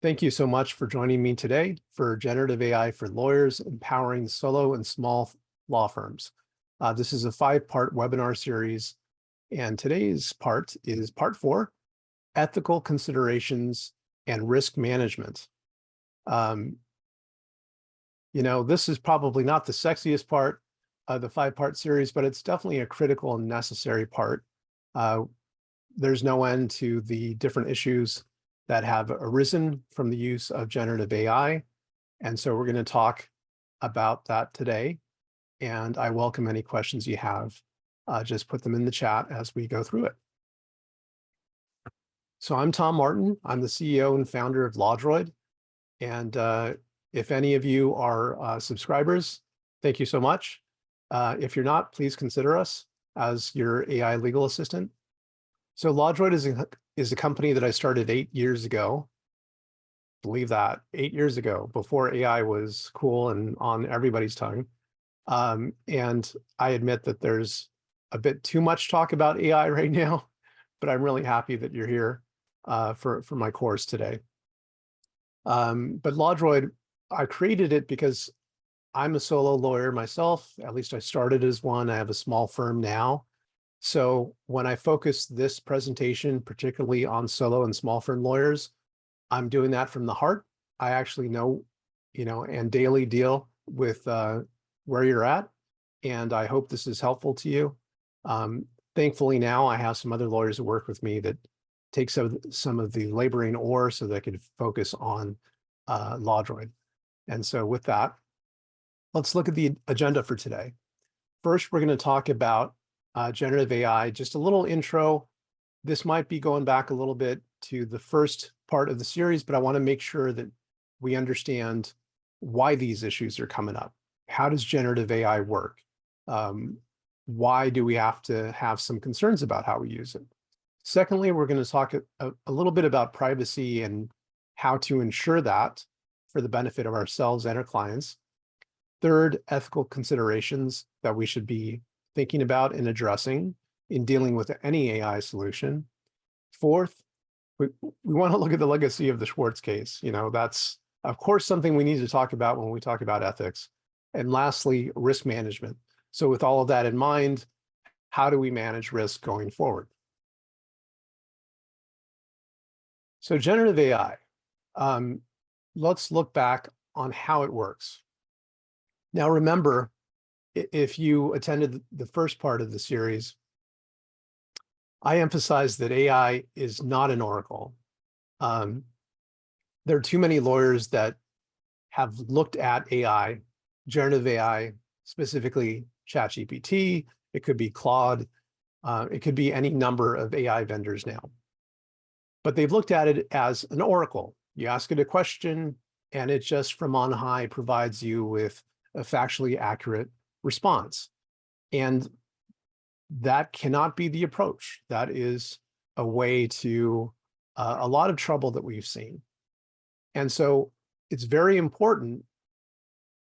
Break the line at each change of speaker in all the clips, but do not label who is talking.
Thank you so much for joining me today for Generative AI for Lawyers, Empowering Solo and Small Law Firms. This is a 5-part webinar series, and today's part is part 4, Ethical Considerations and Risk Management. This is probably not the sexiest part of the 5-part series, but it's definitely a critical and necessary part. There's no end to the different issues that have arisen from the use of generative AI. And so we're going to talk about that today. And I welcome any questions you have. Just put them in the chat as we go through it. So I'm Tom Martin. I'm the CEO and founder of LawDroid. And if any of you are subscribers, thank you so much. If you're not, please consider us as your AI legal assistant. So LawDroid is a company that I started 8 years ago. Believe that, 8 years ago, before AI was cool and on everybody's tongue. And I admit that there's a bit too much talk about AI right now, but I'm really happy that you're here for my course today. But LawDroid, I created it because I'm a solo lawyer myself. At least I started as one. I have a small firm now. So when I focus this presentation, particularly on solo and small firm lawyers, I'm doing that from the heart. I actually know, and daily deal with where you're at. And I hope this is helpful to you. Thankfully now I have some other lawyers who work with me that take some of the laboring ore so they can focus on LawDroid. And so with that, let's look at the agenda for today. First, we're going to talk about generative AI, just a little intro. This might be going back a little bit to the first part of the series, but I want to make sure that we understand why these issues are coming up. How does generative AI work? Why do we have to have some concerns about how we use it? Secondly, we're going to talk a little bit about privacy and how to ensure that for the benefit of ourselves and our clients. Third, ethical considerations that we should be thinking about and addressing in dealing with any AI solution. Fourth, we want to look at the legacy of the Schwartz case. That's, of course, something we need to talk about when we talk about ethics. And lastly, risk management. So with all of that in mind, how do we manage risk going forward? So generative AI, let's look back on how it works. Now, remember, if you attended the first part of the series, I emphasized that AI is not an oracle. There are too many lawyers that have looked at AI, generative AI, specifically ChatGPT. It could be Claude. It could be any number of AI vendors now. But they've looked at it as an oracle. You ask it a question, and it just from on high provides you with a factually accurate response. And that cannot be the approach. That is a way to a lot of trouble that we've seen. And so it's very important.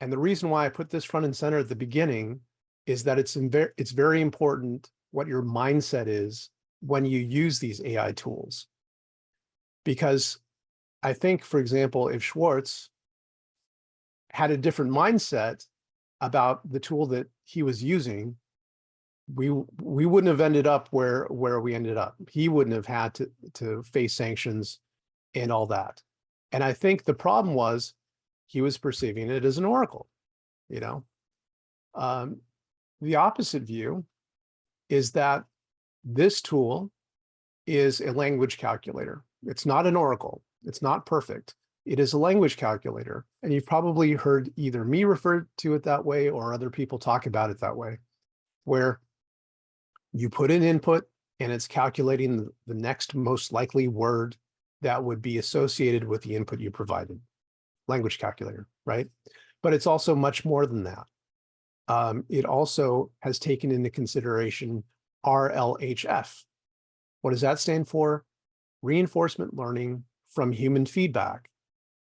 And the reason why I put this front and center at the beginning is that it's very important what your mindset is when you use these AI tools. Because I think, for example, if Schwartz had a different mindset about the tool that he was using, we wouldn't have ended up where we ended up. He wouldn't have had to face sanctions and all that. And I think the problem was he was perceiving it as an oracle. The opposite view is that this tool is a language calculator. It's not an oracle. It's not perfect. It is a language calculator. And you've probably heard either me refer to it that way or other people talk about it that way, where you put in input and it's calculating the next most likely word that would be associated with the input you provided. Language calculator, right? But it's also much more than that. It also has taken into consideration RLHF. What does that stand for? Reinforcement learning from human feedback.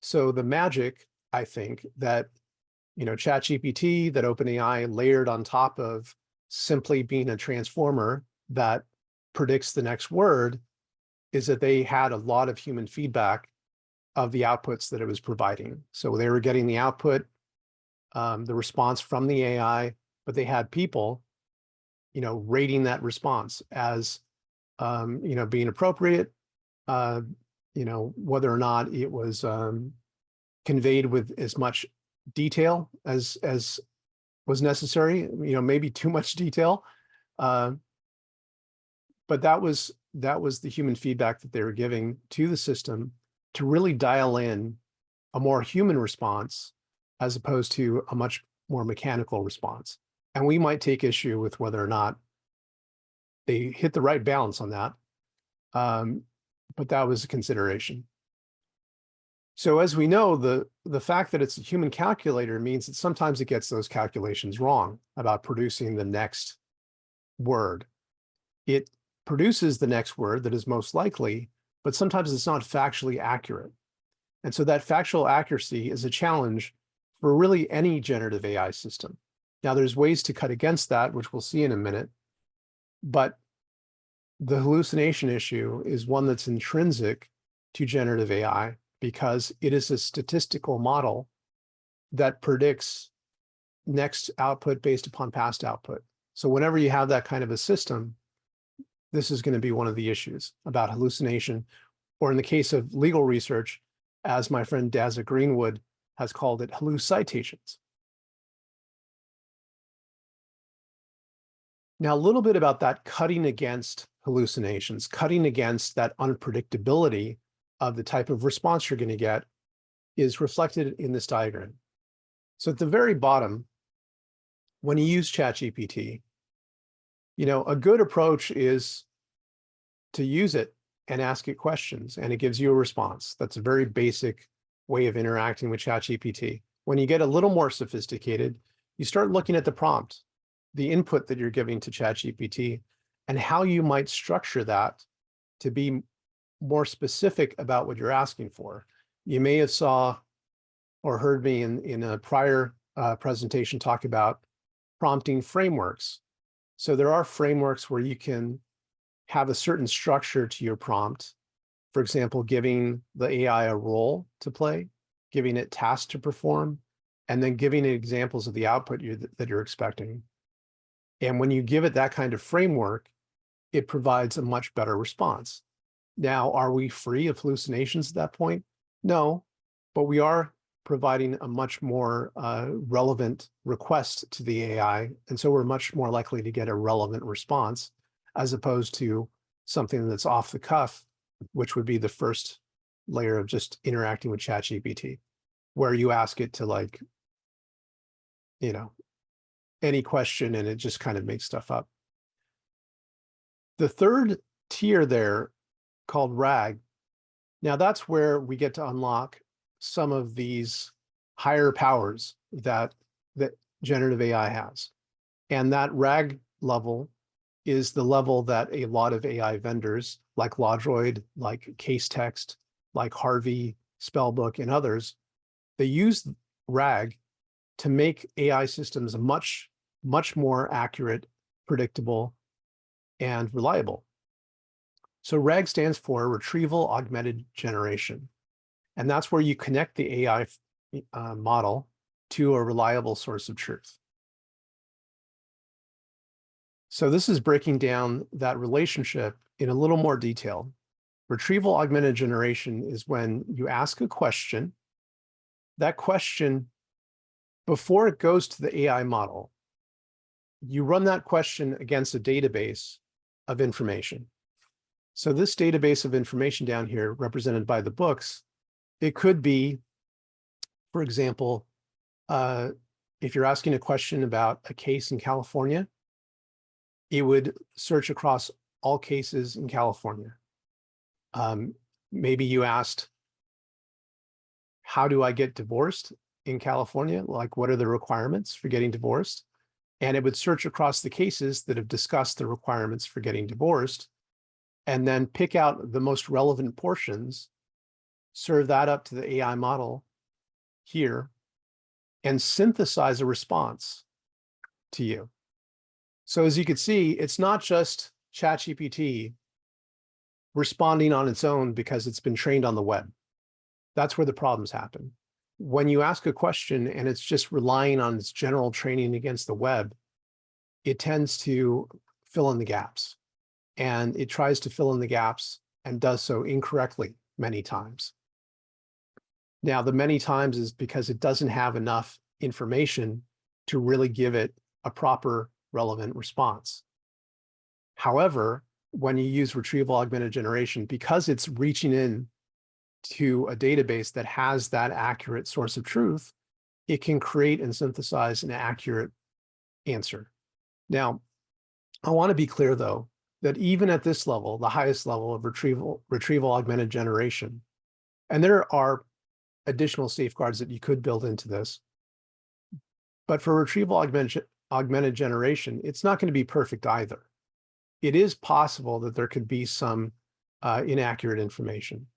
So the magic, I think, that ChatGPT, that OpenAI layered on top of simply being a transformer that predicts the next word, is that they had a lot of human feedback of the outputs that it was providing. So they were getting the output, the response from the AI, but they had people, rating that response as, being appropriate, whether or not it was conveyed with as much detail as was necessary, maybe too much detail. But that was the human feedback that they were giving to the system to really dial in a more human response as opposed to a much more mechanical response. And we might take issue with whether or not they hit the right balance on that. But that was a consideration. So as we know, the fact that it's a human calculator means that sometimes it gets those calculations wrong about producing the next word. It produces the next word that is most likely, but sometimes it's not factually accurate. And so that factual accuracy is a challenge for really any generative AI system. Now, there's ways to cut against that, which we'll see in a minute, but the hallucination issue is one that's intrinsic to generative AI because it is a statistical model that predicts next output based upon past output. So whenever you have that kind of a system, this is going to be one of the issues about hallucination, or in the case of legal research, as my friend Dazza Greenwood has called it, hallucitations. Now, a little bit about that cutting against hallucinations, cutting against that unpredictability of the type of response you're going to get is reflected in this diagram. So at the very bottom, when you use ChatGPT, a good approach is to use it and ask it questions, and it gives you a response. That's a very basic way of interacting with ChatGPT. When you get a little more sophisticated, you start looking at the prompt, the input that you're giving to ChatGPT, and how you might structure that to be more specific about what you're asking for. You may have saw or heard me in a prior presentation talk about prompting frameworks. So there are frameworks where you can have a certain structure to your prompt. For example, giving the AI a role to play, giving it tasks to perform, and then giving it examples of the output that you're expecting. And when you give it that kind of framework, it provides a much better response. Now, are we free of hallucinations at that point? No, but we are providing a much more relevant request to the AI. And so we're much more likely to get a relevant response as opposed to something that's off the cuff, which would be the first layer of just interacting with ChatGPT, where you ask it to any question and it just kind of makes stuff up. The third tier there, called RAG, now that's where we get to unlock some of these higher powers that generative AI has. And that RAG level is the level that a lot of AI vendors like Lodroid, like Casetext, like Harvey, Spellbook, and others, they use RAG to make AI systems much, much more accurate, predictable, and reliable. So RAG stands for Retrieval Augmented Generation. And that's where you connect the AI model to a reliable source of truth. So this is breaking down that relationship in a little more detail. Retrieval Augmented Generation is when you ask a question, that question, before it goes to the AI model, you run that question against a database of information. So this database of information down here, represented by the books, it could be, for example, if you're asking a question about a case in California, it would search across all cases in California. Maybe you asked, how do I get divorced in California? Like, what are the requirements for getting divorced? And it would search across the cases that have discussed the requirements for getting divorced, and then pick out the most relevant portions, serve that up to the AI model here, and synthesize a response to you. So as you can see, it's not just ChatGPT responding on its own because it's been trained on the web. That's where the problems happen. When you ask a question and it's just relying on its general training against the web, it tends to fill in the gaps. And it tries to fill in the gaps and does so incorrectly many times. Now, the many times is because it doesn't have enough information to really give it a proper relevant response. However, when you use retrieval augmented generation, because it's reaching in to a database that has that accurate source of truth, it can create and synthesize an accurate answer. Now, I want to be clear, though, that even at this level, the highest level of retrieval augmented generation, and there are additional safeguards that you could build into this, but for retrieval augmented generation, it's not going to be perfect either. It is possible that there could be some inaccurate information.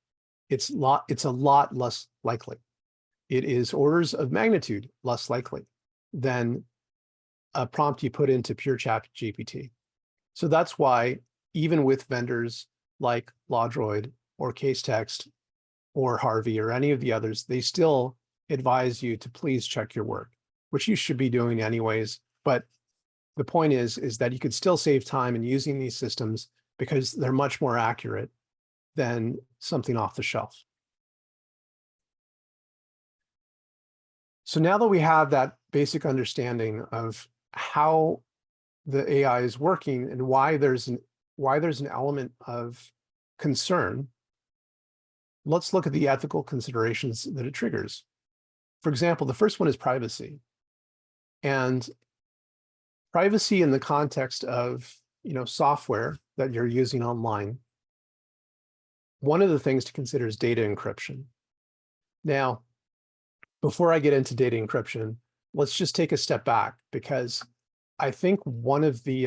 It's a lot less likely. It is orders of magnitude less likely than a prompt you put into pure ChatGPT. So that's why even with vendors like LawDroid or Casetext or Harvey or any of the others, they still advise you to please check your work, which you should be doing anyways. But the point is that you could still save time in using these systems because they're much more accurate than something off the shelf. So now that we have that basic understanding of how the AI is working and why there's an element of concern, let's look at the ethical considerations that it triggers. For example, the first one is privacy. And privacy in the context of, software that you're using online, one of the things to consider is data encryption. Now, before I get into data encryption, let's just take a step back, because I think one of the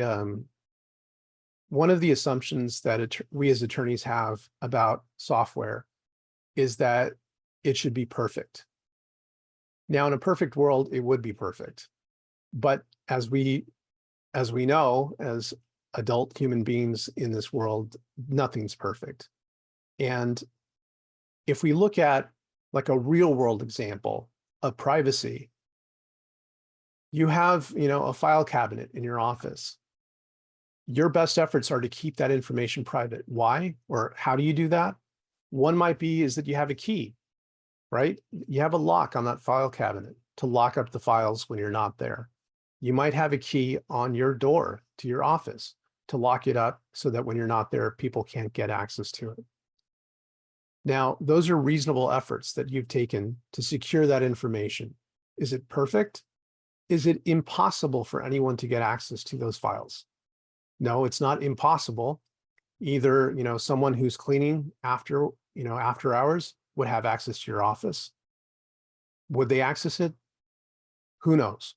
assumptions that we as attorneys have about software is that it should be perfect. Now, in a perfect world, it would be perfect. But as we know, as adult human beings in this world, nothing's perfect. And if we look at like a real world example of privacy, you have, a file cabinet in your office. Your best efforts are to keep that information private. Why? Or how do you do that? One might be is that you have a key, right? You have a lock on that file cabinet to lock up the files when you're not there. You might have a key on your door to your office to lock it up so that when you're not there, people can't get access to it. Now, those are reasonable efforts that you've taken to secure that information. Is it perfect? Is it impossible for anyone to get access to those files? No, it's not impossible. Either, someone who's cleaning after hours would have access to your office. Would they access it? Who knows?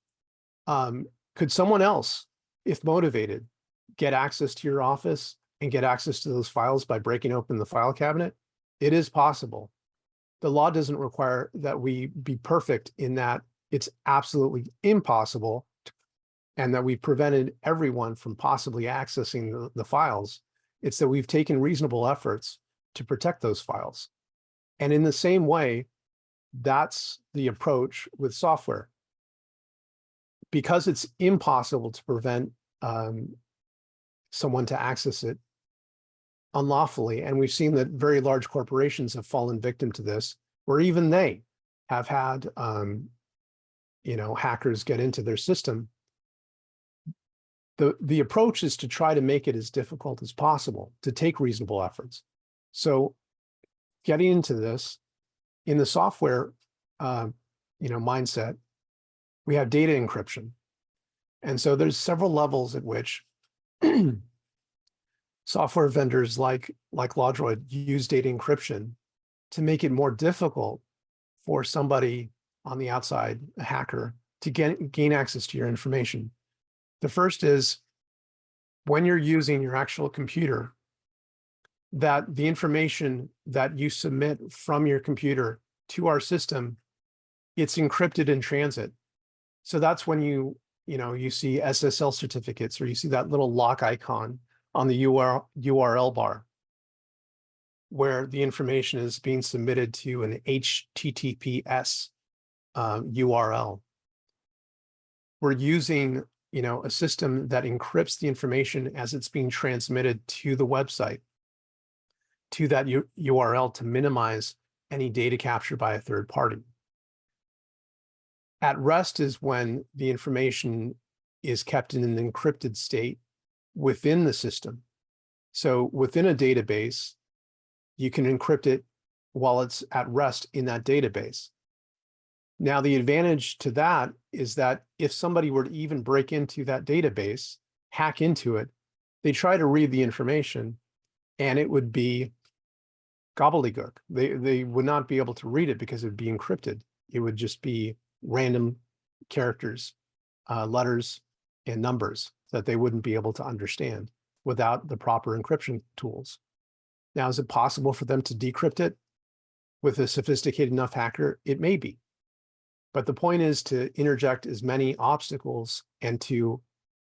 Could someone else, if motivated, get access to your office and get access to those files by breaking open the file cabinet? It is possible. The law doesn't require that we be perfect in that it's absolutely impossible, and that we've prevented everyone from possibly accessing the files. It's that we've taken reasonable efforts to protect those files. And in the same way, that's the approach with software. Because it's impossible to prevent someone to access it unlawfully, and we've seen that very large corporations have fallen victim to this, where even they have had hackers get into their system. The approach is to try to make it as difficult as possible, to take reasonable efforts. So getting into this, in the software mindset, we have data encryption. And so there's several levels at which software vendors like LawDroid use data encryption to make it more difficult for somebody on the outside, a hacker, to gain access to your information. The first is when you're using your actual computer, that the information that you submit from your computer to our system, it's encrypted in transit. So that's when you see SSL certificates, or you see that little lock icon on the URL bar. where the information is being submitted to an HTTPS URL. We're using, a system that encrypts the information as it's being transmitted to the website, to that URL, to minimize any data capture by a third party. At rest is when the information is kept in an encrypted state within the system. So within a database, you can encrypt it while it's at rest in that database. Now, the advantage to that is that if somebody were to even break into that database, hack into it, they try to read the information, and it would be gobbledygook. They would not be able to read it because it would be encrypted. It would just be random characters, letters, and numbers that they wouldn't be able to understand without the proper encryption tools. Now, is it possible for them to decrypt it with a sophisticated enough hacker? It may be. But the point is to interject as many obstacles and to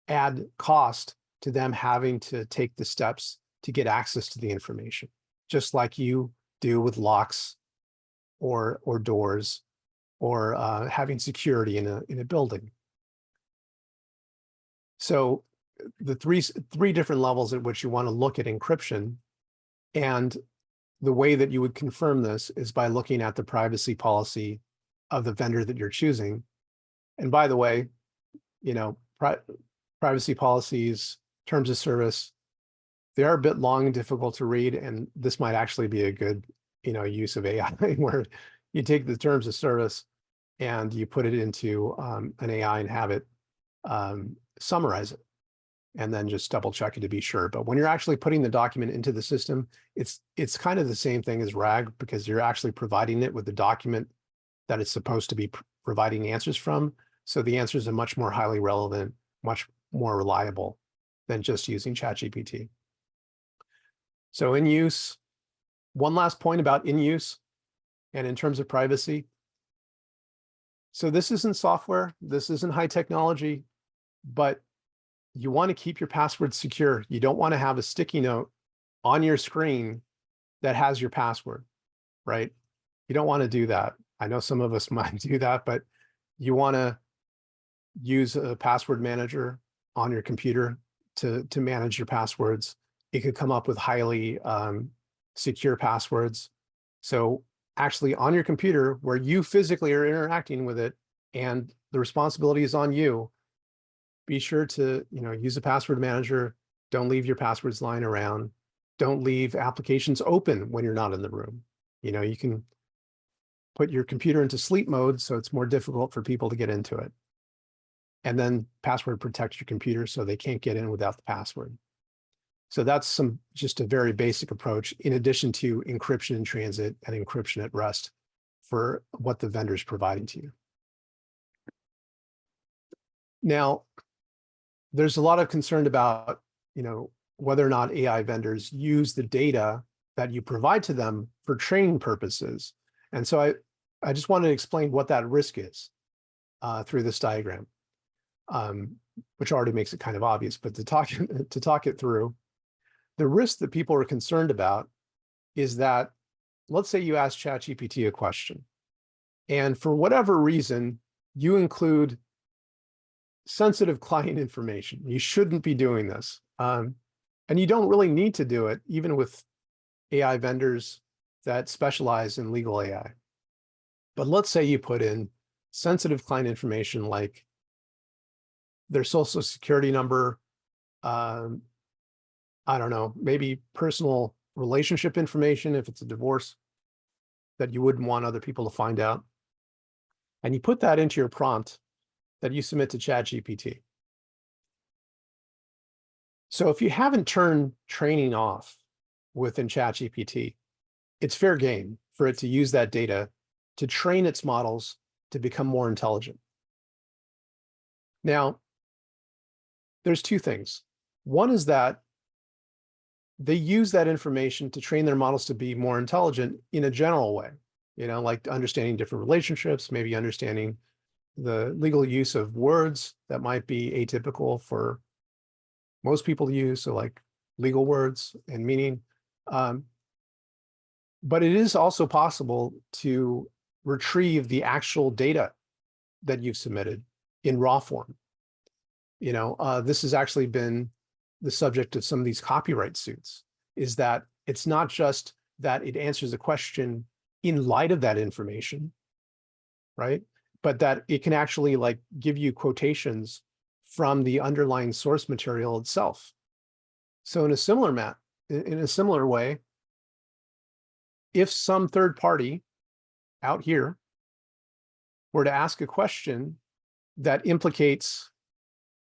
add cost to them having to take the steps to get access to the information, just like you do with locks or doors or having security in a building. So the three different levels at which you want to look at encryption, and the way that you would confirm this is by looking at the privacy policy of the vendor that you're choosing. And by the way, privacy policies, terms of service, they are a bit long and difficult to read, and this might actually be a good, use of AI where you take the terms of service and you put it into an AI and have it summarize it, and then just double check it to be sure. But when you're actually putting the document into the system, it's kind of the same thing as RAG, because you're actually providing it with the document that it's supposed to be providing answers from. So the answers are much more highly relevant, much more reliable than just using ChatGPT. So in use, one last point about in use and in terms of privacy. So this isn't software, this isn't high technology, but you want to keep your password secure. You don't want to have a sticky note on your screen that has your password, right? You don't want to do that. I know some of us might do that, but you want to use a password manager on your computer to manage your passwords. It could come up with highly secure passwords. So actually on your computer where you physically are interacting with it and the responsibility is on you, be sure to use a password manager. Don't leave your passwords lying around. Don't leave applications open when you're not in the room. You can put your computer into sleep mode so it's more difficult for people to get into it. And then password protect your computer so they can't get in without the password. So that's just a very basic approach, in addition to encryption in transit and encryption at rest for what the vendor is providing to you. Now, there's a lot of concern about, whether or not AI vendors use the data that you provide to them for training purposes. And so I just wanted to explain what that risk is through this diagram, which already makes it kind of obvious, but to talk it through, the risk that people are concerned about is that, let's say you ask ChatGPT a question, and for whatever reason, you include sensitive client information. You shouldn't be doing this. And you don't really need to do it, even with AI vendors that specialize in legal AI. But let's say you put in sensitive client information like their social security number, I don't know, maybe personal relationship information if it's a divorce that you wouldn't want other people to find out. And you put that into your prompt that you submit to ChatGPT. So if you haven't turned training off within ChatGPT, it's fair game for it to use that data to train its models to become more intelligent. Now, there's two things. One is that they use that information to train their models to be more intelligent in a general way, like understanding different relationships, maybe understanding the legal use of words that might be atypical for most people to use, so like legal words and meaning. But it is also possible to retrieve the actual data that you've submitted in raw form. This has actually been the subject of some of these copyright suits, is that it's not just that it answers a question in light of that information, right? But that it can actually like give you quotations from the underlying source material itself. So in a similar way, if some third party out here were to ask a question that implicates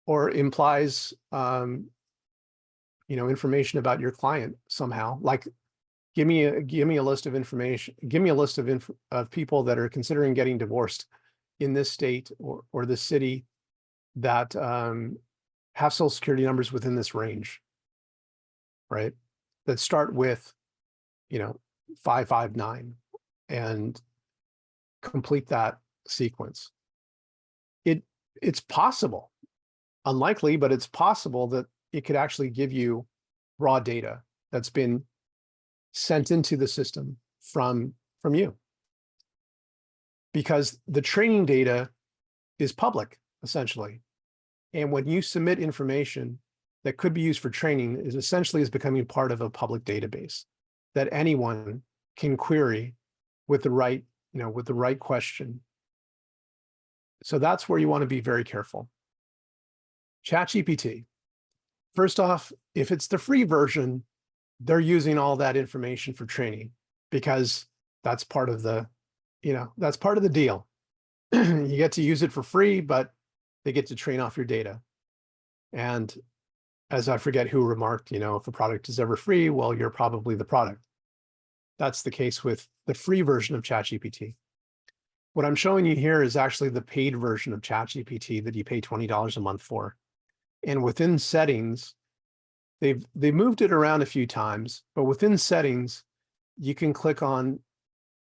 or implies information about your client somehow, like give me a list of information, give me a list of people that are considering getting divorced in this state or this city that have social security numbers within this range, right? That start with 559 and complete that sequence. It's possible, unlikely, but it's possible that it could actually give you raw data that's been sent into the system from you, because the training data is public essentially. And when you submit information that could be used for training, is essentially becoming part of a public database that anyone can query with the right question. So that's where you want to be very careful. ChatGPT. First off, if it's the free version, they're using all that information for training because that's part of the, that's part of the deal. You get to use it for free, but they get to train off your data. And as I forget who remarked, if a product is ever free, well, you're probably the product. That's the case with the free version of ChatGPT. What I'm showing you here is actually the paid version of ChatGPT that you pay $20 a month for. And within settings, they've moved it around a few times, but within settings, you can click on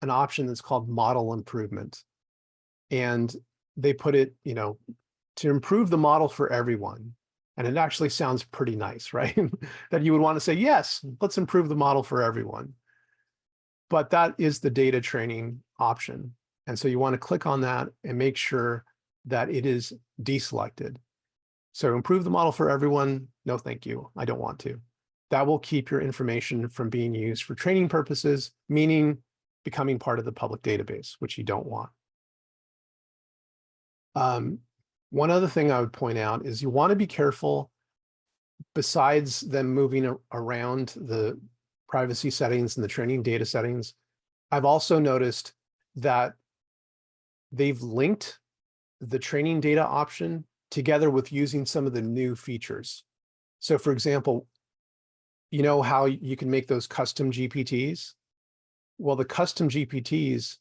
an option that's called model improvement. And they put it, to improve the model for everyone. And it actually sounds pretty nice, right? That you would want to say, yes, let's improve the model for everyone. But that is the data training option. And so you want to click on that and make sure that it is deselected. So improve the model for everyone. No, thank you. I don't want to. That will keep your information from being used for training purposes, meaning becoming part of the public database, which you don't want. One other thing I would point out is you want to be careful, besides them moving around the privacy settings and the training data settings. I've also noticed that they've linked the training data option together with using some of the new features. So for example, you know how you can make those custom GPTs? Well, the custom GPTs,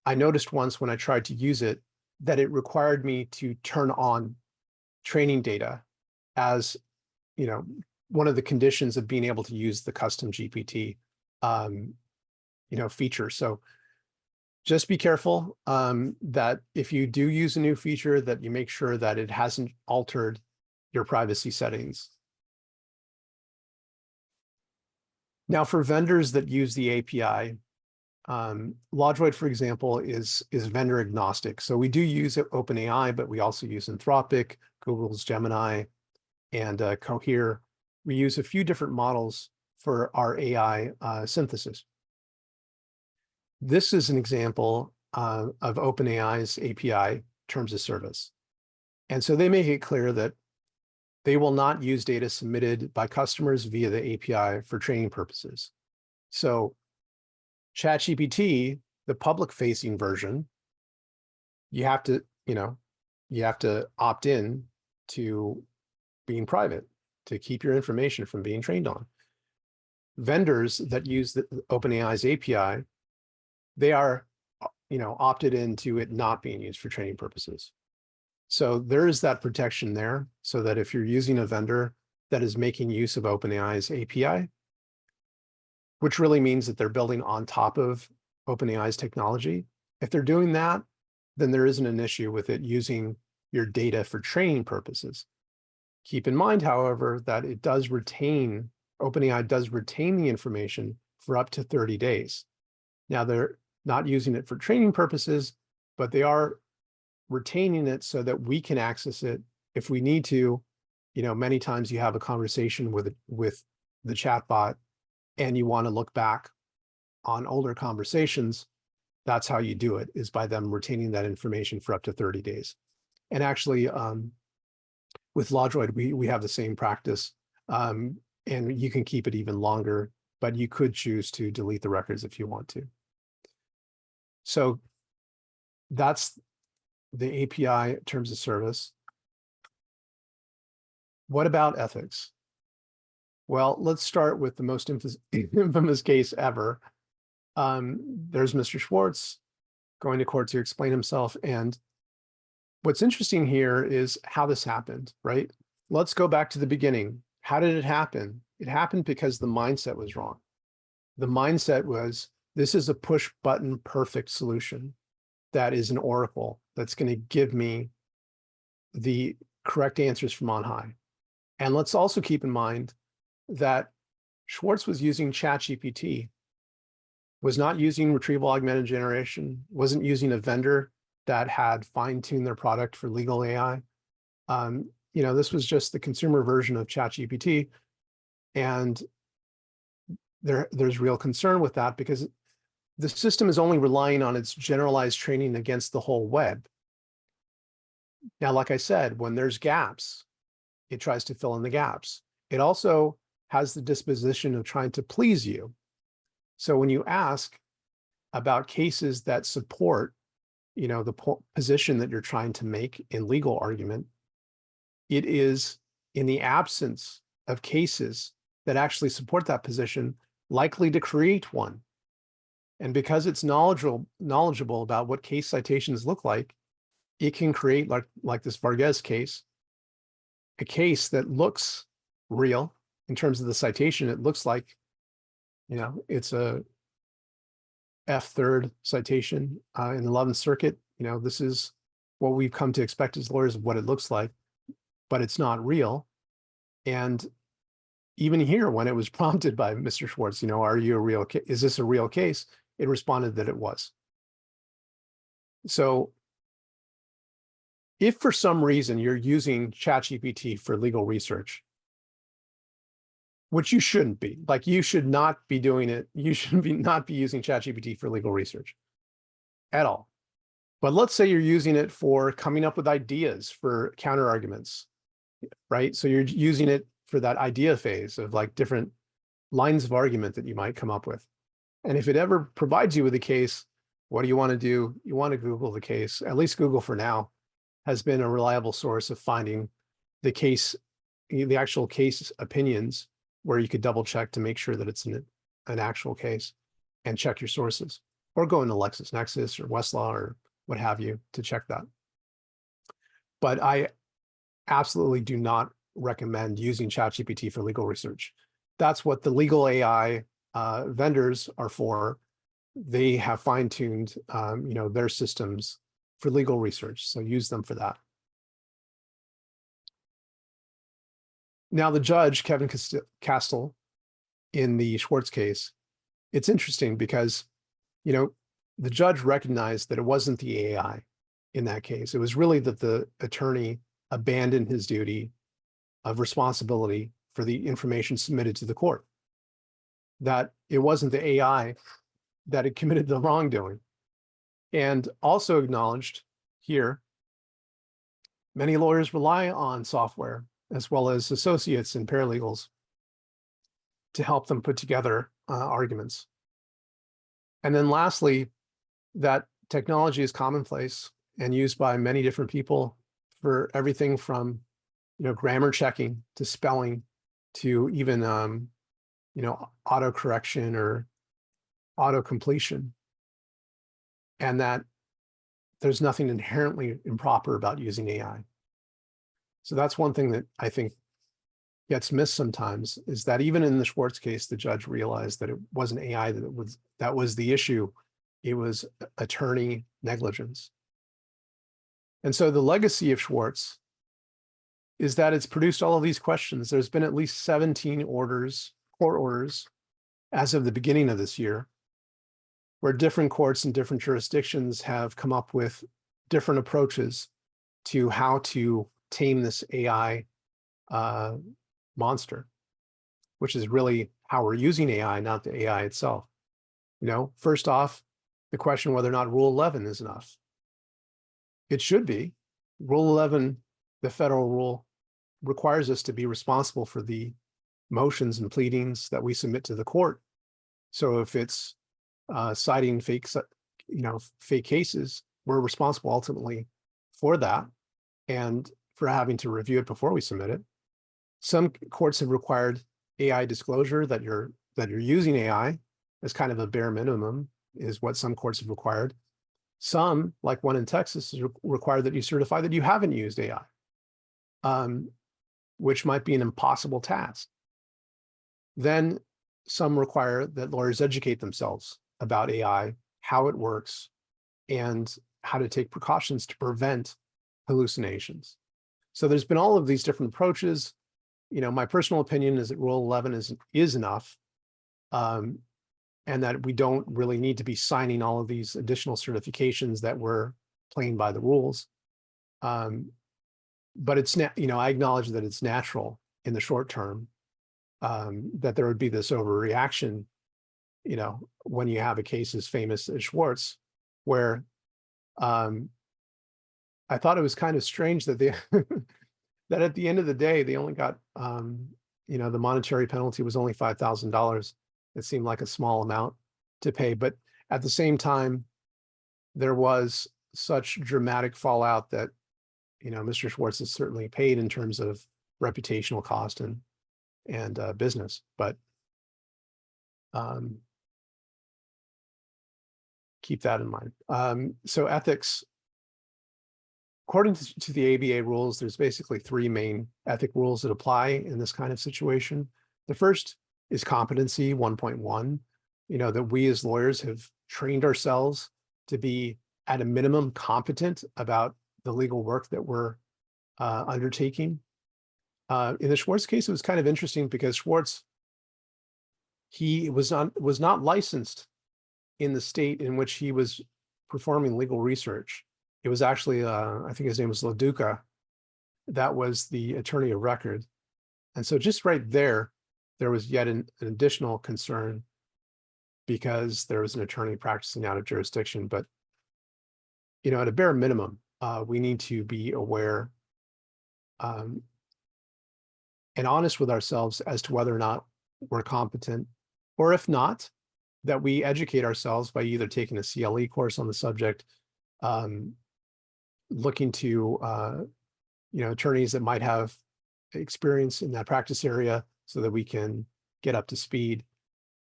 I noticed once when I tried to use it, that it required me to turn on training data as, one of the conditions of being able to use the custom GPT, feature. So just be careful that if you do use a new feature, that you make sure that it hasn't altered your privacy settings. Now, for vendors that use the API, LawDroid, for example, is vendor agnostic. So we do use OpenAI, but we also use Anthropic, Google's Gemini, and Cohere. We use a few different models for our AI synthesis. This is an example of OpenAI's API terms of service. And so they make it clear that they will not use data submitted by customers via the API for training purposes. So ChatGPT, the public-facing version, you have to opt in to being private to keep your information from being trained on. Vendors that use the OpenAI's API, they are, opted into it not being used for training purposes. So there is that protection there, so that if you're using a vendor that is making use of OpenAI's API, which really means that they're building on top of OpenAI's technology, if they're doing that, then there isn't an issue with it using your data for training purposes. Keep in mind, however, that OpenAI does retain the information for up to 30 days. Now, they're not using it for training purposes, but they are retaining it so that we can access it if we need to. Many times you have a conversation with the chatbot and you want to look back on older conversations. That's how you do it, is by them retaining that information for up to 30 days. And actually, with LawDroid, we have the same practice, and you can keep it even longer, but you could choose to delete the records if you want to. So that's the API terms of service. What about ethics? Well, let's start with the most infamous case ever. There's Mr. Schwartz going to court to explain himself. And what's interesting here is how this happened, right? Let's go back to the beginning. How did it happen? It happened because the mindset was wrong. The mindset was, this is a push button perfect solution that is an oracle that's going to give me the correct answers from on high. And let's also keep in mind that Schwartz was using ChatGPT, was not using retrieval augmented generation, wasn't using a vendor that had fine-tuned their product for legal AI. This was just the consumer version of ChatGPT. And there's real concern with that because the system is only relying on its generalized training against the whole web. Now, like I said, when there's gaps, it tries to fill in the gaps. It also has the disposition of trying to please you. So when you ask about cases that support, the position that you're trying to make in legal argument, it is in the absence of cases that actually support that position likely to create one. And because it's knowledgeable about what case citations look like, it can create, like this Vargas case, a case that looks real in terms of the citation. It looks like, it's a F3rd citation in the 11th Circuit. This is what we've come to expect as lawyers of what it looks like, but it's not real. And even here, when it was prompted by Mr. Schwartz, are you a real case? Is this a real case? It responded that it was. So if for some reason you're using ChatGPT for legal research, which you shouldn't be, like you should not be doing it. You should not be using ChatGPT for legal research at all. But let's say you're using it for coming up with ideas for counter arguments, right? So you're using it for that idea phase of like different lines of argument that you might come up with. And if it ever provides you with a case, what do you want to do? You want to Google the case. At least Google for now has been a reliable source of finding the case, the actual case opinions, where you could double check to make sure that it's an actual case and check your sources, or go into LexisNexis or Westlaw or what have you to check that. But I absolutely do not recommend using ChatGPT for legal research. That's what the legal AI vendors are for. They have fine-tuned, their systems for legal research. So use them for that. Now, the judge, Kevin Castell, in the Schwartz case, it's interesting because, the judge recognized that it wasn't the AI in that case. It was really that the attorney abandoned his duty of responsibility for the information submitted to the court, that it wasn't the AI that had committed the wrongdoing. And also acknowledged here, many lawyers rely on software as well as associates and paralegals to help them put together arguments. And then lastly, that technology is commonplace and used by many different people for everything from, grammar checking to spelling to even, auto correction or auto completion. And that there's nothing inherently improper about using AI. So that's one thing that I think gets missed sometimes, is that even in the Schwartz case, the judge realized that it wasn't AI that was the issue. It was attorney negligence. And so the legacy of Schwartz is that it's produced all of these questions. There's been at least 17 court orders as of the beginning of this year, where different courts in different jurisdictions have come up with different approaches to how to tame this AI monster, which is really how we're using AI, not the AI itself. First off, the question whether or not Rule 11 is enough. It should be. Rule 11, the federal rule, requires us to be responsible for the motions and pleadings that we submit to the court. So if it's citing fake cases, we're responsible ultimately for that and for having to review it before we submit it. Some courts have required AI disclosure, that you're using AI as kind of a bare minimum, is what some courts have required. Some, like one in Texas, is required that you certify that you haven't used AI, which might be an impossible task. Then some require that lawyers educate themselves about AI, how it works, and how to take precautions to prevent hallucinations. So there's been all of these different approaches. My personal opinion is that Rule 11 is enough, and that we don't really need to be signing all of these additional certifications that we're playing by the rules. But it's I acknowledge that it's natural in the short term that there would be this overreaction, when you have a case as famous as Schwartz, where I thought it was kind of strange that they that at the end of the day, they only got, the monetary penalty was only $5,000. It seemed like a small amount to pay. But at the same time, there was such dramatic fallout that, Mr. Schwartz is certainly paid in terms of reputational cost and business. But keep that in mind. So ethics, according to the ABA rules, there's basically three main ethic rules that apply in this kind of situation. The first is competency 1.1, that we as lawyers have trained ourselves to be at a minimum competent about the legal work that we're undertaking. In the Schwartz case, it was kind of interesting because Schwartz, he was not licensed in the state in which he was performing legal research. It was actually, I think his name was LaDuca, that was the attorney of record. And so just right there was yet an additional concern because there was an attorney practicing out of jurisdiction. But, at a bare minimum, we need to be aware and honest with ourselves as to whether or not we're competent, or if not, that we educate ourselves by either taking a CLE course on the subject, looking to attorneys that might have experience in that practice area so that we can get up to speed,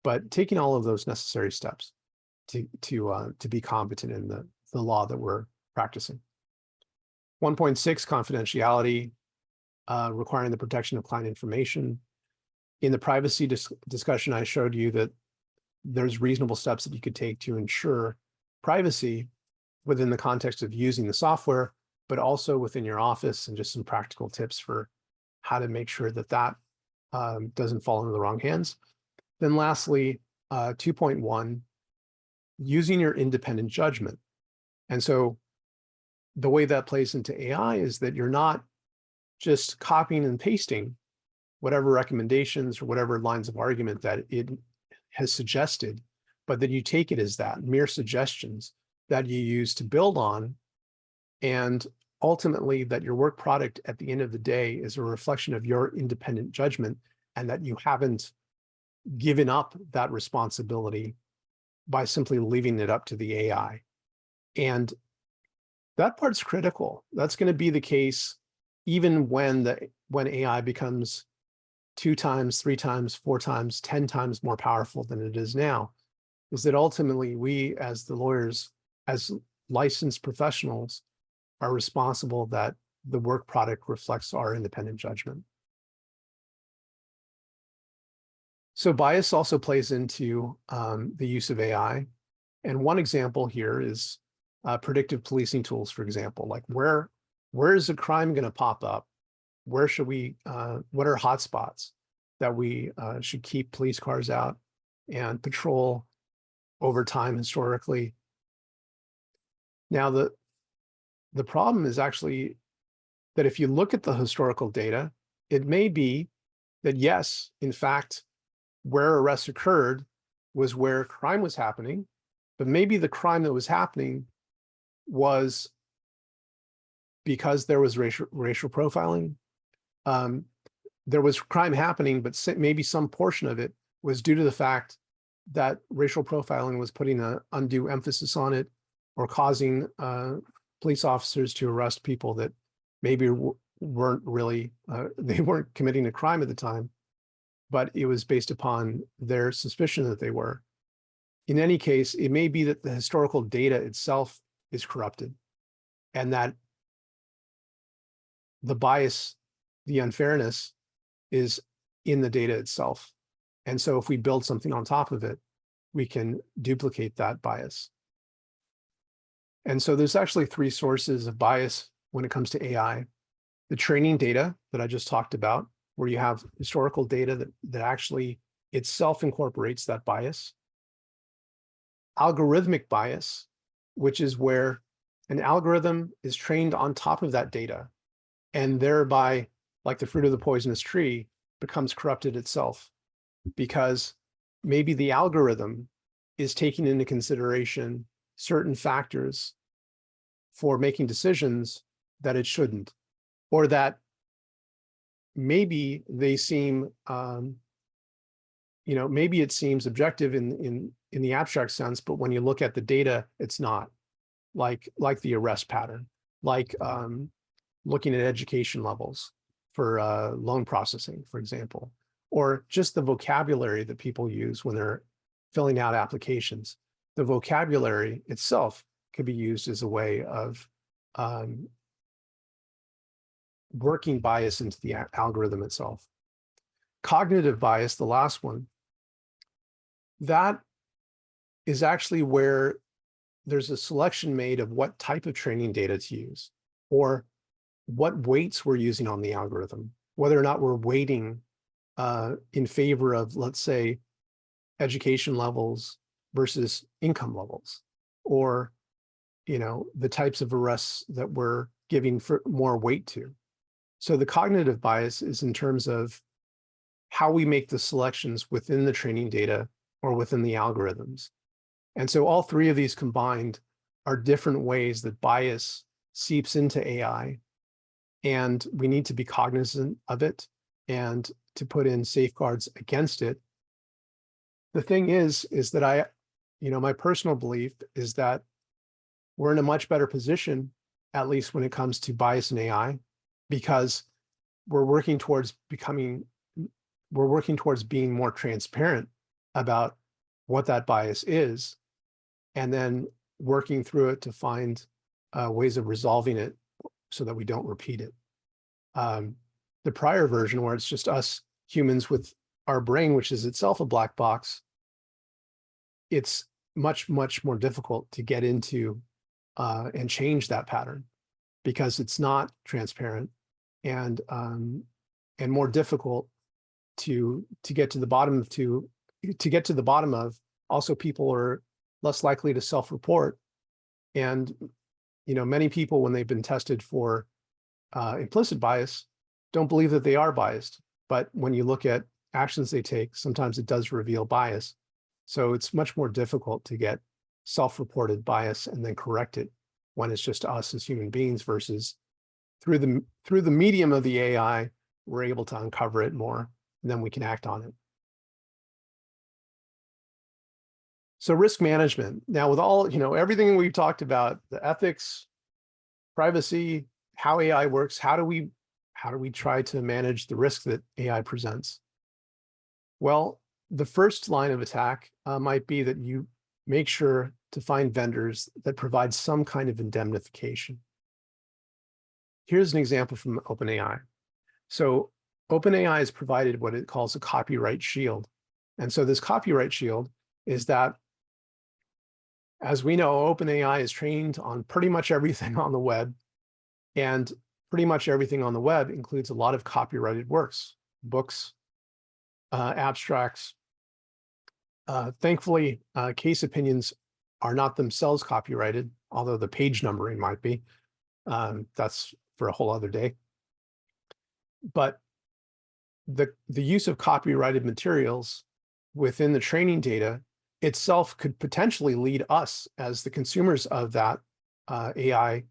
but taking all of those necessary steps to be competent in the law that we're practicing. 1.6, confidentiality, requiring the protection of client information. In the privacy discussion, I showed you that there's reasonable steps that you could take to ensure privacy within the context of using the software, but also within your office, and just some practical tips for how to make sure that doesn't fall into the wrong hands. Then lastly, 2.1, using your independent judgment. And so the way that plays into AI is that you're not just copying and pasting whatever recommendations or whatever lines of argument that it has suggested, but that you take it as that, mere suggestions that you use to build on, and ultimately that your work product at the end of the day is a reflection of your independent judgment, and that you haven't given up that responsibility by simply leaving it up to the AI. And that part's critical. That's going to be the case even when AI becomes 2 times, 3 times, 4 times, 10 times more powerful than it is now, is that ultimately we as the lawyers, as licensed professionals, are responsible that the work product reflects our independent judgment. So bias also plays into the use of AI. And one example here is predictive policing tools, for example, like where is a crime going to pop up? Where should we, what are hotspots that we should keep police cars out? and patrol over time historically. Now, the problem is actually that if you look at the historical data, it may be that yes, in fact, where arrests occurred was where crime was happening, but maybe the crime that was happening was because there was racial profiling. There was crime happening, but maybe some portion of it was due to the fact that racial profiling was putting an undue emphasis on it, or causing police officers to arrest people that maybe weren't really, they weren't committing a crime at the time, but it was based upon their suspicion that they were. In any case, it may be that the historical data itself is corrupted, and that the bias, the unfairness, is in the data itself. And so if we build something on top of it, we can duplicate that bias. And so there's actually three sources of bias when it comes to AI. The training data that I just talked about, where you have historical data that actually itself incorporates that bias. Algorithmic bias, which is where an algorithm is trained on top of that data, and thereby, like the fruit of the poisonous tree, becomes corrupted itself, because maybe the algorithm is taking into consideration certain factors for making decisions that it shouldn't, or that maybe they seem, maybe it seems objective in the abstract sense, but when you look at the data, it's not. Like the arrest pattern, like looking at education levels for loan processing, for example, or just the vocabulary that people use when they're filling out applications. The vocabulary itself could be used as a way of working bias into the algorithm itself. Cognitive bias, the last one, that is actually where there's a selection made of what type of training data to use, or what weights we're using on the algorithm, whether or not we're weighting in favor of, let's say, education levels versus income levels, or the types of arrests that we're giving for more weight to. So the cognitive bias is in terms of how we make the selections within the training data or within the algorithms. And so all three of these combined are different ways that bias seeps into AI, and we need to be cognizant of it and to put in safeguards against it. The thing is that my personal belief is that we're in a much better position, at least when it comes to bias in AI, because we're working towards being more transparent about what that bias is, and then working through it to find ways of resolving it so that we don't repeat it. The prior version, where it's just us humans with our brain, which is itself a black box, it's much, much more difficult to get into and change that pattern, because it's not transparent, and more difficult to get to the bottom of. Also, people are less likely to self-report, and many people, when they've been tested for implicit bias, don't believe that they are biased. But when you look at actions they take, sometimes it does reveal bias. So it's much more difficult to get self-reported bias and then correct it when it's just us as human beings, versus through the medium of the AI, we're able to uncover it more, and then we can act on it. So risk management. Now, with all, everything we've talked about, the ethics, privacy, how AI works, how do we try to manage the risk that AI presents? Well, the first line of attack might be that you make sure to find vendors that provide some kind of indemnification. Here's an example from OpenAI. So OpenAI has provided what it calls a copyright shield. And so this copyright shield is that, as we know, OpenAI is trained on pretty much everything on the web, and pretty much everything on the web includes a lot of copyrighted works, books, abstracts, Thankfully, case opinions are not themselves copyrighted, although the page numbering might be. That's for a whole other day. But the use of copyrighted materials within the training data itself could potentially lead us as the consumers of that AI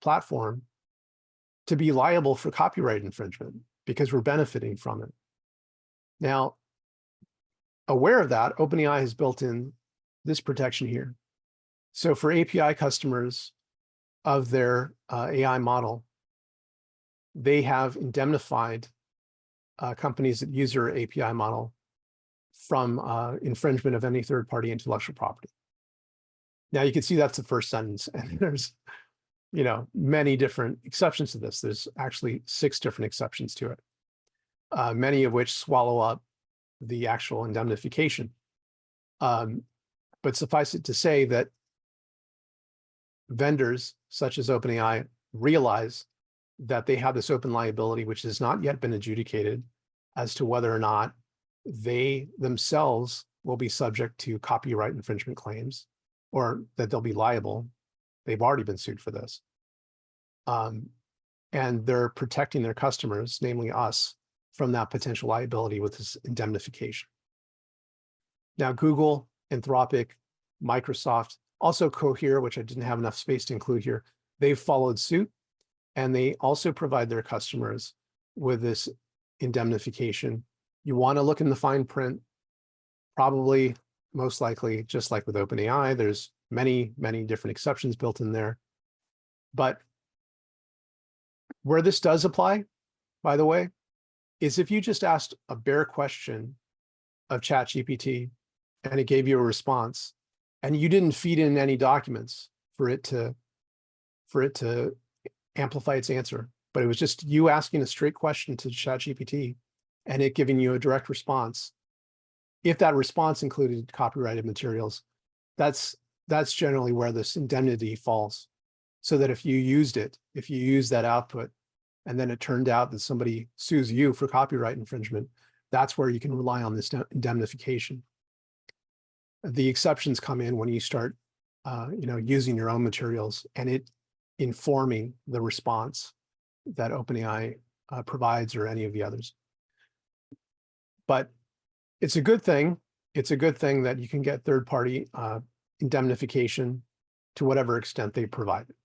platform to be liable for copyright infringement because we're benefiting from it. Now, aware of that, OpenAI has built in this protection here. So for API customers of their AI model, they have indemnified companies that use their API model from infringement of any third-party intellectual property. Now you can see that's the first sentence, and there's many different exceptions to this. There's actually 6 different exceptions to it, many of which swallow up the actual indemnification. But suffice it to say that vendors such as OpenAI realize that they have this open liability, which has not yet been adjudicated as to whether or not they themselves will be subject to copyright infringement claims or that they'll be liable. They've already been sued for this. And they're protecting their customers, namely us, from that potential liability with this indemnification. Now, Google, Anthropic, Microsoft, also Cohere, which I didn't have enough space to include here, they've followed suit, and they also provide their customers with this indemnification. You want to look in the fine print, probably, most likely, just like with OpenAI, there's many, many different exceptions built in there. But where this does apply, by the way, is if you just asked a bare question of ChatGPT and it gave you a response, and you didn't feed in any documents for it to amplify its answer, but it was just you asking a straight question to ChatGPT and it giving you a direct response. If that response included copyrighted materials, that's generally where this indemnity falls. So that if you used that output, and then it turned out that somebody sues you for copyright infringement, that's where you can rely on this indemnification. The exceptions come in when you start, using your own materials and it informing the response that OpenAI provides or any of the others. But it's a good thing. It's a good thing that you can get third-party indemnification to whatever extent they provide it.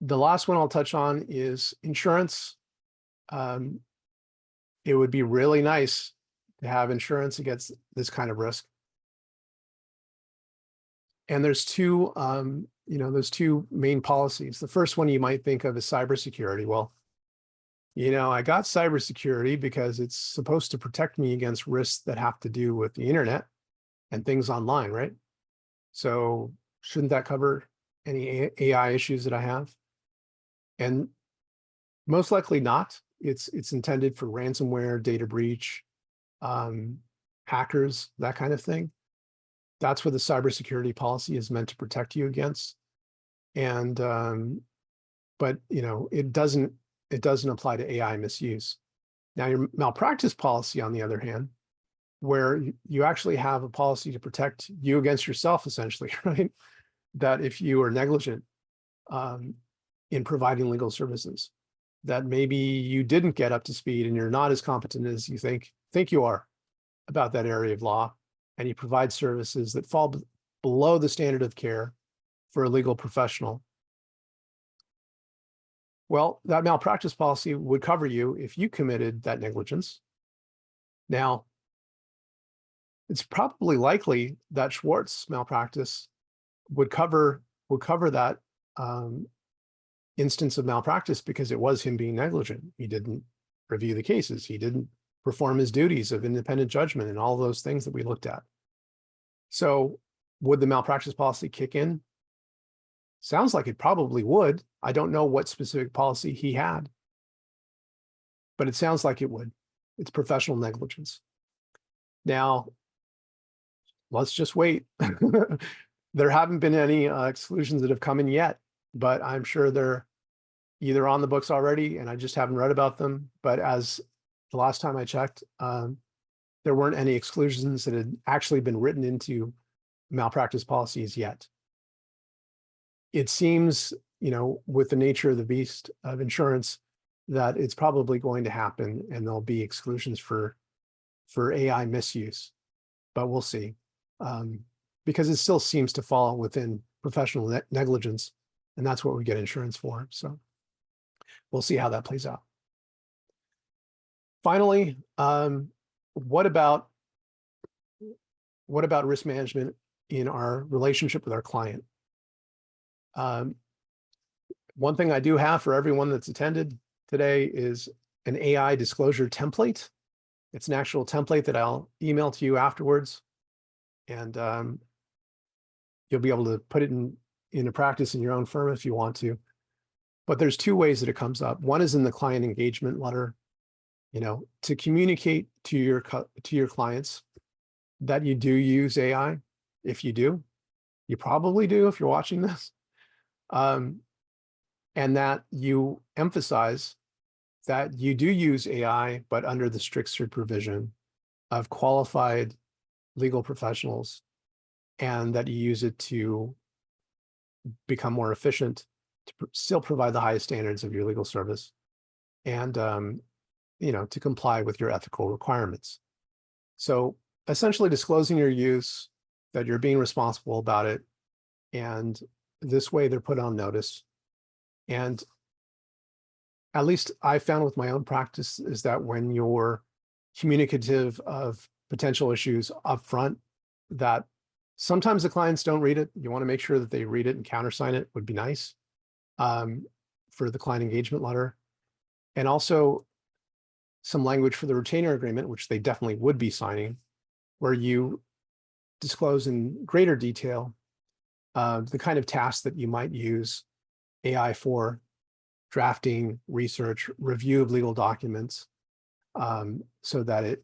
The last one I'll touch on is insurance. It would be really nice to have insurance against this kind of risk. And there's two main policies. The first one you might think of is cybersecurity. Well, I got cybersecurity because it's supposed to protect me against risks that have to do with the internet and things online, right? So shouldn't that cover any AI issues that I have? And most likely not. It's intended for ransomware, data breach, hackers, that kind of thing. That's what the cybersecurity policy is meant to protect you against. And but it doesn't apply to AI misuse. Now, your malpractice policy, on the other hand, where you actually have a policy to protect you against yourself, essentially, right? That if you are negligent in providing legal services, that maybe you didn't get up to speed and you're not as competent as you think you are about that area of law, and you provide services that fall below the standard of care for a legal professional. Well, that malpractice policy would cover you if you committed that negligence. Now, it's probably likely that Schwartz malpractice would cover that instance of malpractice because it was him being negligent. He didn't review the cases. He didn't perform his duties of independent judgment and all those things that we looked at. So would the malpractice policy kick in? Sounds like it probably would. I don't know what specific policy he had, but it sounds like it would. It's professional negligence. Now, let's just wait. There haven't been any exclusions that have come in yet, but I'm sure they're either on the books already and I just haven't read about them. But as the last time I checked, there weren't any exclusions that had actually been written into malpractice policies yet. It seems, with the nature of the beast of insurance, that it's probably going to happen, and there'll be exclusions for AI misuse, but we'll see. Because it still seems to fall within professional negligence, and that's what we get insurance for. So we'll see how that plays out. Finally, what about risk management in our relationship with our client? One thing I do have for everyone that's attended today is an AI disclosure template. It's an actual template that I'll email to you afterwards, and you'll be able to put it into practice in your own firm if you want to. But there's two ways that it comes up. One is in the client engagement letter, to communicate to your clients that you do use AI. If you do, you probably do if you're watching this, and that you emphasize that you do use AI, but under the strict supervision of qualified legal professionals, and that you use it to become more efficient, to still provide the highest standards of your legal service, and to comply with your ethical requirements. So essentially disclosing your use, that you're being responsible about it, and this way they're put on notice. And at least I found with my own practice is that when you're communicative of potential issues upfront, that sometimes the clients don't read it. You want to make sure that they read it and countersign it would be nice for the client engagement letter. And also some language for the retainer agreement, which they definitely would be signing, where you disclose in greater detail the kind of tasks that you might use AI for: drafting, research, review of legal documents, so that it,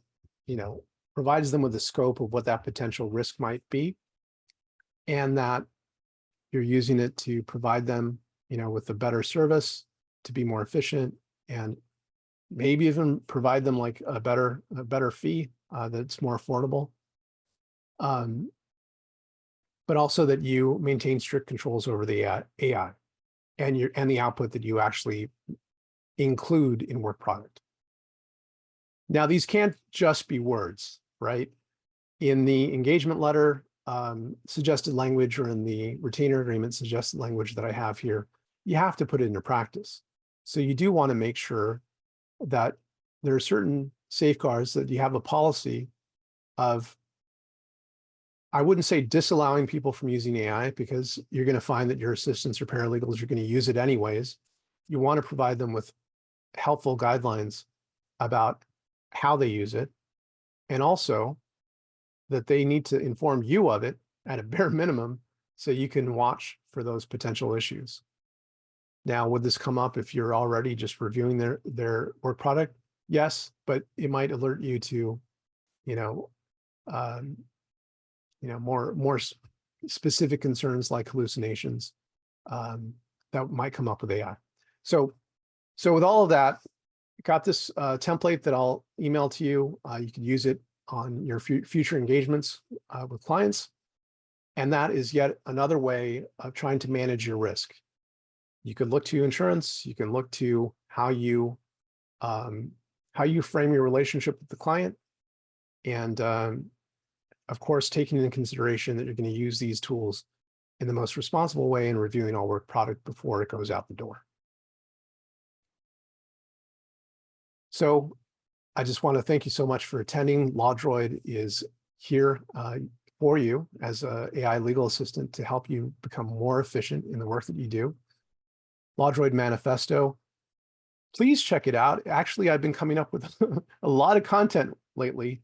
provides them with the scope of what that potential risk might be, and that you're using it to provide them, with a better service, to be more efficient, and maybe even provide them like a better fee that's more affordable. But also that you maintain strict controls over the AI and the output that you actually include in work product. Now, these can't just be words, right? In the engagement letter, suggested language, or in the retainer agreement suggested language that I have here, you have to put it into practice. So you do want to make sure that there are certain safeguards, that you have a policy of, I wouldn't say disallowing people from using AI, because you're going to find that your assistants or paralegals are going to use it anyways. You want to provide them with helpful guidelines about how they use it, and also that they need to inform you of it at a bare minimum, so you can watch for those potential issues. Now, would this come up if you're already just reviewing their work product? Yes, but it might alert you to, more specific concerns like hallucinations that might come up with AI. So with all of that, got this template that I'll email to you. You can use it on your future engagements with clients. And that is yet another way of trying to manage your risk. You could look to insurance. You can look to how you frame your relationship with the client. And of course, taking into consideration that you're going to use these tools in the most responsible way in reviewing all work product before it goes out the door. So I just want to thank you so much for attending. LawDroid is here for you as an AI legal assistant to help you become more efficient in the work that you do. LawDroid Manifesto, please check it out. Actually, I've been coming up with a lot of content lately.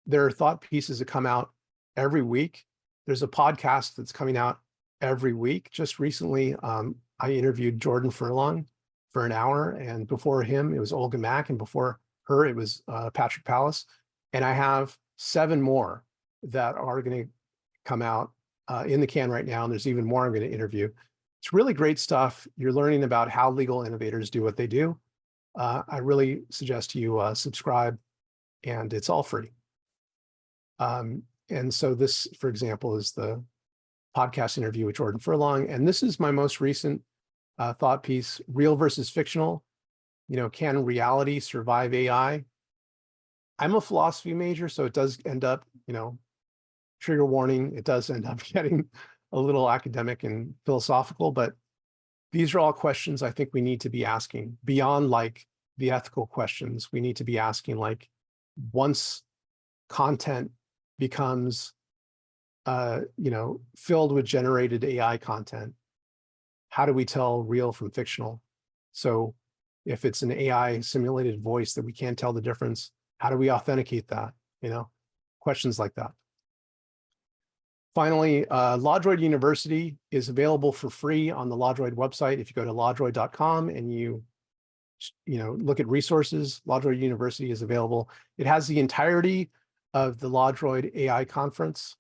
There are thought pieces that come out every week. There's a podcast that's coming out every week. Just recently, I interviewed Jordan Furlong for an hour, and before him, it was Olga Mack, and before her, it was Patrick Pallas. And I have 7 more that are going to come out in the can right now, and there's even more I'm going to interview. It's really great stuff. You're learning about how legal innovators do what they do, I really suggest you subscribe, and it's all free. And so this, for example, is the podcast interview with Jordan Furlong. And this is my most recent thought piece, Real versus Fictional. Can reality survive AI? I'm a philosophy major, so it does end up, trigger warning, it does end up getting a little academic and philosophical, but these are all questions I think we need to be asking beyond like the ethical questions. We need to be asking, like, once content becomes filled with generated AI content, how do we tell real from fictional? So if it's an AI simulated voice that we can't tell the difference, how do we authenticate that? Questions like that. Finally, LawDroid University is available for free on the LawDroid website. If you go to lawdroid.com and you look at resources, LawDroid University is available. It has the entirety of the LawDroid AI conference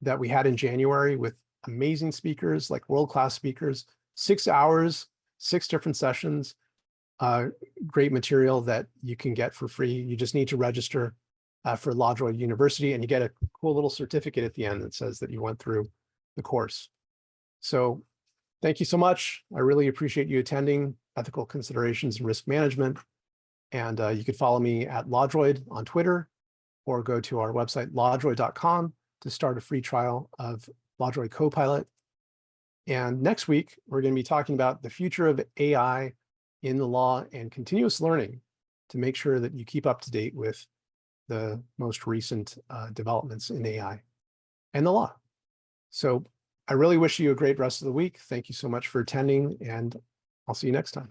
that we had in January with amazing speakers, like world-class speakers, 6 hours, 6 different sessions, great material that you can get for free. You just need to register for LawDroid University, and you get a cool little certificate at the end that says that you went through the course. So thank you so much. I really appreciate you attending Ethical Considerations and Risk Management. And you can follow me at LawDroid on Twitter, or go to our website, lawdroid.com, to start a free trial of LawDroid Copilot. And next week, we're going to be talking about the future of AI in the law and continuous learning to make sure that you keep up to date with the most recent developments in AI and the law. So I really wish you a great rest of the week. Thank you so much for attending, and I'll see you next time.